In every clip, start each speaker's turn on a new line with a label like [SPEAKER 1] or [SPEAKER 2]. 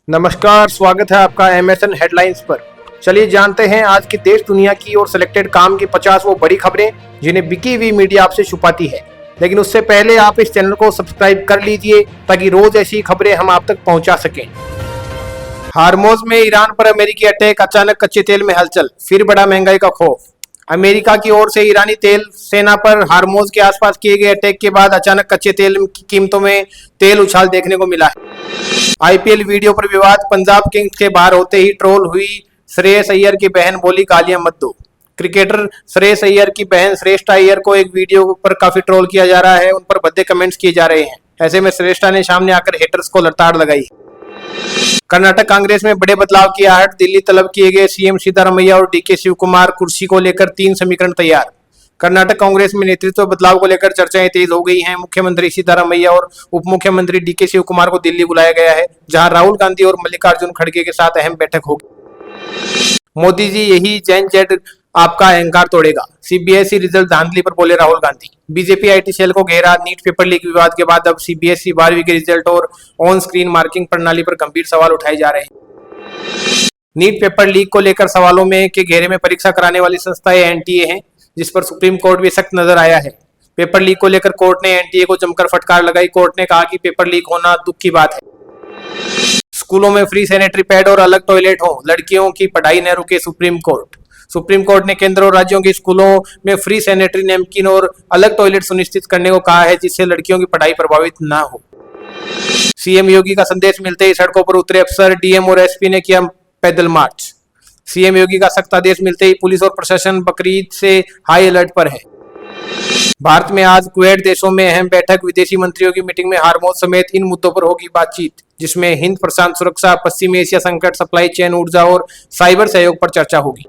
[SPEAKER 1] नमस्कार, स्वागत है आपका एमएसएन हेडलाइंस पर। चलिए जानते हैं आज की देश दुनिया की और सिलेक्टेड काम की 50 वो बड़ी खबरें जिन्हें बिकी हुई मीडिया आपसे छुपाती है। लेकिन उससे पहले आप इस चैनल को सब्सक्राइब कर लीजिए ताकि रोज ऐसी खबरें हम आप तक पहुंचा सकें। हार्मोज में ईरान पर अमेरिकी अटैक, अचानक कच्चे तेल में हलचल, फिर बड़ा महंगाई का खौफ। अमेरिका की ओर से ईरानी तेल सेना पर हार्मोज के आसपास किए गए अटैक के बाद अचानक कच्चे तेल की कीमतों में तेल उछाल देखने को मिला है। आईपीएल वीडियो पर विवाद, पंजाब किंग्स के बाहर होते ही ट्रोल हुई श्रेयस अय्यर की बहन, बोली गालियां मत दो। क्रिकेटर श्रेयस अय्यर की बहन श्रेष्ठा अय्यर को एक वीडियो पर काफी ट्रोल किया जा रहा है, उन पर भद्दे कमेंट्स किए जा रहे हैं। ऐसे में श्रेष्ठा ने सामने आकर हेटर्स को लताड़ लगाई। कर्नाटक कांग्रेस में बड़े बदलाव की आहट, दिल्ली तलब किए गए सीएम सिद्धारमैया और डीके शिव कुमार, कुर्सी को लेकर 3 समीकरण तैयार। कर्नाटक कांग्रेस में नेतृत्व बदलाव को लेकर चर्चाएं तेज हो गई हैं। मुख्यमंत्री सिद्धारमैया और उप मुख्यमंत्री डीके शिव कुमार को दिल्ली बुलाया गया है, जहां राहुल गांधी और मल्लिकार्जुन खड़गे के साथ अहम बैठक होगी। मोदी जी, यही जैन जेड आपका अहंकार तोड़ेगा, सीबीएसई रिजल्ट धांधली पर बोले Rahul Gandhi. BJP IT cell को घेरा, नीट पेपर लीक विवाद के बाद अब सीबीएसई 12वीं के रिजल्ट और ऑन स्क्रीन मार्किंग प्रणाली पर गंभीर सवाल उठाए जा रहे हैं। नीट पेपर लीक को लेकर सवालों में के घेरे में परीक्षा कराने वाली संस्थाएं एनटीए है, जिस पर सुप्रीम कोर्ट भी सख्त नजर आया है। पेपर लीक को लेकर कोर्ट ने एनटीए को जमकर फटकार लगाई। कोर्ट ने कहा कि पेपर लीक होना दुख की बात है। स्कूलों में फ्री सैनिटरी पैड और अलग टॉयलेट हो, लड़कियों की पढ़ाई न रुके, सुप्रीम कोर्ट। सुप्रीम कोर्ट ने केंद्र और राज्यों के स्कूलों में फ्री सैनिटरी नैपकिन और अलग टॉयलेट सुनिश्चित करने को कहा है, जिससे लड़कियों की पढ़ाई प्रभावित न हो। सीएम योगी का संदेश मिलते ही सड़कों पर उतरे अफसर, डीएम और एसपी ने किया पैदल मार्च। सीएम योगी का सख्त आदेश मिलते ही पुलिस और प्रशासन बकरीद से हाई अलर्ट पर है। भारत में आज क्वेड देशों में अहम बैठक, विदेशी मंत्रियों की मीटिंग में हार्मोज समेत इन मुद्दों पर होगी बातचीत, जिसमें हिंद प्रशांत सुरक्षा, पश्चिमी एशिया संकट, सप्लाई चेन, ऊर्जा और साइबर सहयोग पर चर्चा होगी।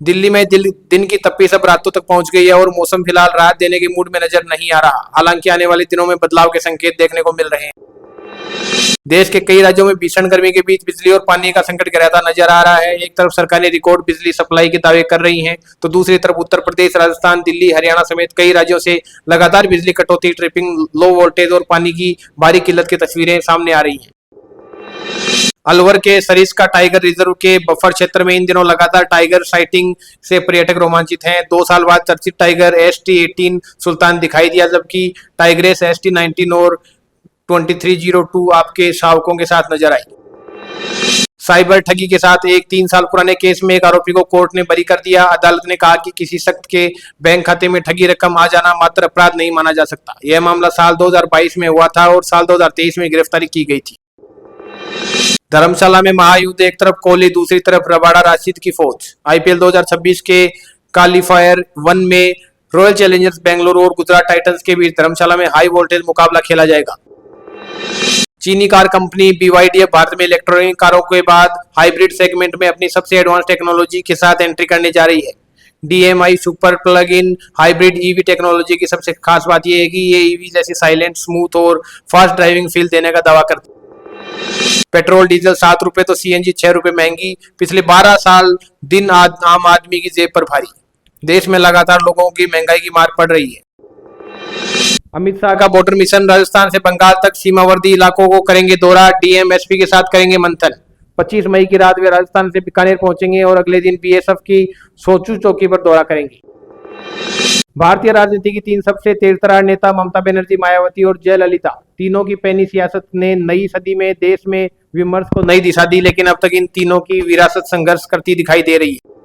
[SPEAKER 1] दिल्ली में दिन की तपिश अब रातों तक पहुंच गई है और मौसम फिलहाल राहत देने के मूड में नजर नहीं आ रहा। हालांकि आने वाले दिनों में बदलाव के संकेत देखने को मिल रहे हैं। देश के कई राज्यों में भीषण गर्मी के बीच बिजली और पानी का संकट गहराता नजर आ रहा है। एक तरफ सरकारें रिकॉर्ड बिजली सप्लाई के दावे कर रही हैं, तो दूसरी तरफ उत्तर प्रदेश, राजस्थान, दिल्ली, हरियाणा समेत कई राज्यों से लगातार बिजली कटौती, ट्रिपिंग, लो वोल्टेज और पानी की भारी किल्लत की तस्वीरें सामने आ रही हैं। अलवर के सरिस्का टाइगर रिजर्व के बफर क्षेत्र में इन दिनों लगातार टाइगर साइटिंग से पर्यटक रोमांचित हैं। 2 साल बाद चर्चित टाइगर ST18 सुल्तान दिखाई दिया, जबकि टाइग्रेस ST19 और 2302 आपके शावकों के साथ नजर आई। साइबर ठगी के साथ एक 3 साल पुराने केस में एक आरोपी को कोर्ट ने बरी कर दिया। अदालत ने कहा कि किसी शख्स के बैंक खाते में ठगी रकम आ जाना मात्र अपराध नहीं माना जा सकता। यह मामला साल 2022 में हुआ था और साल 2023 में गिरफ्तारी की गई थी। धर्मशाला में महायुद्ध, एक तरफ कोहली, दूसरी तरफ रबाडा राशिद की फौज। आईपीएल 2026 के क्वालीफायर 1 में रॉयल चैलेंजर्स बेंगलुरु और गुजरात टाइटंस के बीच धर्मशाला में हाई वोल्टेज मुकाबला खेला जाएगा। चीनी कार कंपनी BYD भारत में इलेक्ट्रॉनिक कारों के बाद हाइब्रिड सेगमेंट में अपनी सबसे एडवांस टेक्नोलॉजी के साथ एंट्री करने जा रही है। DMI super plug in hybrid EV technology की सबसे खास बात यह है कि ये EV जैसी साइलेंट, स्मूथ और फास्ट ड्राइविंग फील देने का दावा करती है। पेट्रोल डीजल 7 रुपए तो CNG 6 रुपए महंगी, पिछले 12 साल दिन आम आदमी की जेब पर भारी। देश में लगातार लोगों की महंगाई की मार पड़ रही है। अमित शाह का बॉर्डर मिशन, राजस्थान से बंगाल तक सीमावर्ती इलाकों को करेंगे दौरा, डीएम एसपी के साथ करेंगे मंथन। 25 मई की रात वे राजस्थान से बीकानेर पहुंचेंगे और अगले दिन बीएसएफ की सोचू चौकी पर दौरा करेंगे। भारतीय राजनीति की 3 सबसे तेजतर्रार नेता ममता बनर्जी, मायावती और जयललिता, तीनों की पैनी सियासत ने नई सदी में देश में विमर्श को नई दिशा दी, लेकिन अब तक इन तीनों की विरासत संघर्ष करती दिखाई दे रही है।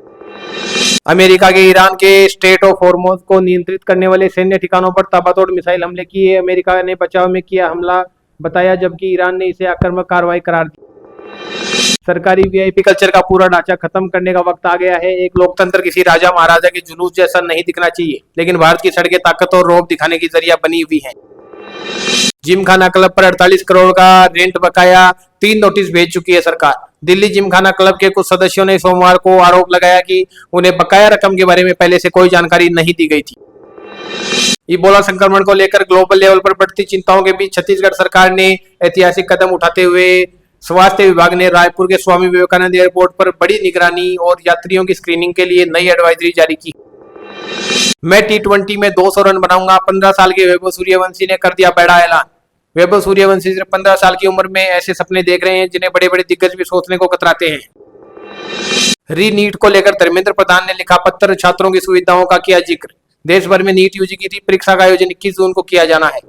[SPEAKER 1] अमेरिका के ईरान के स्टेट ऑफ हॉर्मोज को नियंत्रित करने वाले सैन्य ठिकानों पर ताबड़तोड़ मिसाइल हमले किए। अमेरिका ने बचाव में किया हमला बताया, जबकि ईरान ने इसे आक्रामक कार्रवाई करार दी। सरकारी वीआईपी कल्चर का पूरा ढांचा खत्म करने का वक्त आ गया है। एक लोकतंत्र किसी राजा महाराजा के जुलूस जैसा नहीं दिखना चाहिए, लेकिन भारत की सड़कें ताकत और रौब दिखाने की जरिया बनी हुई है। जिमखाना क्लब पर 48 करोड़ का रेंट बकाया, 3 नोटिस भेज चुकी है सरकार। दिल्ली जिमखाना क्लब के कुछ सदस्यों ने सोमवार को आरोप लगाया कि उन्हें बकाया रकम के बारे में पहले से कोई जानकारी नहीं दी गई थी। इबोला संक्रमण को लेकर ग्लोबल लेवल पर बढ़ती चिंताओं के बीच छत्तीसगढ़ सरकार ने ऐतिहासिक कदम उठाते हुए स्वास्थ्य विभाग ने रायपुर के स्वामी विवेकानंद एयरपोर्ट पर बड़ी निगरानी और यात्रियों की स्क्रीनिंग के लिए नई एडवाइजरी जारी की। मैं T20 में 200 रन बनाऊंगा, 15 साल के वैभव सूर्यवंशी ने कर दिया बड़ा ऐलान। वैभव सूर्यवंशी सिर्फ 15 साल की उम्र में ऐसे सपने देख रहे हैं जिन्हें बड़े बड़े दिग्गज भी सोचने को कतराते हैं। री नीट को लेकर धर्मेंद्र प्रधान ने लिखा पत्र, छात्रों की सुविधाओं का किया जिक्र। देश भर में नीट यूजी की परीक्षा का आयोजन 21 जून को किया जाना है।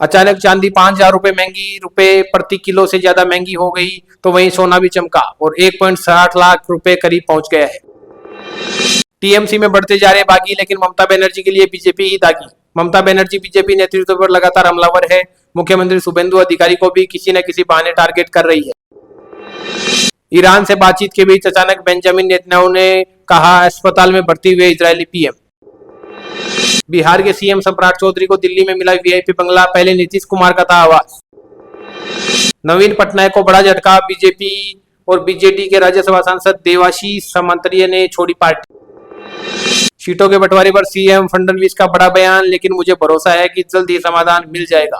[SPEAKER 1] अचानक चांदी 5,000 रुपए महंगी, रुपए प्रति किलो से ज्यादा महंगी हो गई, तो वहीं सोना भी चमका और 1.60 लाख रुपए करीब पहुंच गया है। टीएमसी में बढ़ते जा रहे बागी, लेकिन ममता बनर्जी के लिए बीजेपी ही दागी। ममता बनर्जी बीजेपी नेतृत्व पर लगातार हमलावर है। मुख्यमंत्री शुभेंदु अधिकारी को भी किसी न किसी बहाने टारगेट कर रही है। ईरान से बातचीत के बीच अचानक बेंजामिन नेतन्याहू ने कहा अस्पताल में भर्ती हुए इजरायली पीएम। बिहार के सीएम सम्राट चौधरी को दिल्ली में मिला वीआईपी बंगला, पहले नीतीश कुमार का था आवास। नवीन पटनायक को बड़ा झटका, बीजेपी और बीजेडी के राज्यसभा सांसद देवाशीष सामंतरिया ने छोड़ी पार्टी। सीटों के बंटवारे पर सीएम फडणवीस का बड़ा बयान, लेकिन मुझे भरोसा है कि जल्द ही समाधान मिल जाएगा।